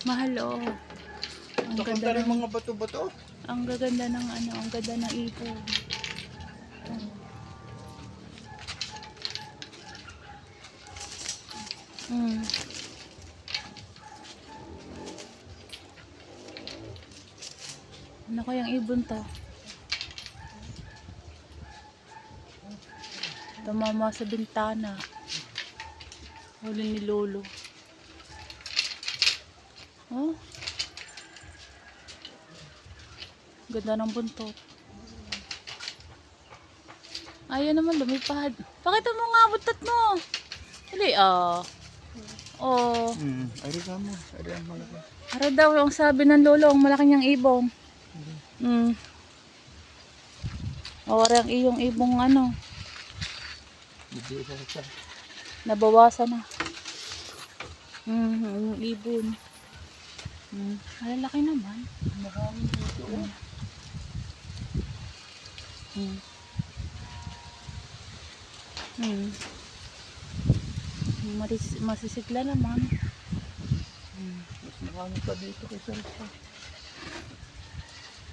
Mahal, oo. Ang Takot ganda na rin ng, mga bato-bato. ang gaganda ng ano, ang ganda ng ibon. Mm. Ano kayang ibon to? Tumama sa bintana. Huli ni Lolo. Oh. Ganda ng buntot. Ayan naman, lumipad. Pakita mo nga buntot mo. Hali, Oh. Ari ka mo. Ari ang malaki. Para daw ang sabi ng lolo, ang malaki niyang ibong. Ora ang iyong ibong ano. Hindi isa sa. Nabawasan na. Yung ibon. Malalaki naman. Maraming dito. Masisigla naman. Mas marami pa dito kaysa sa.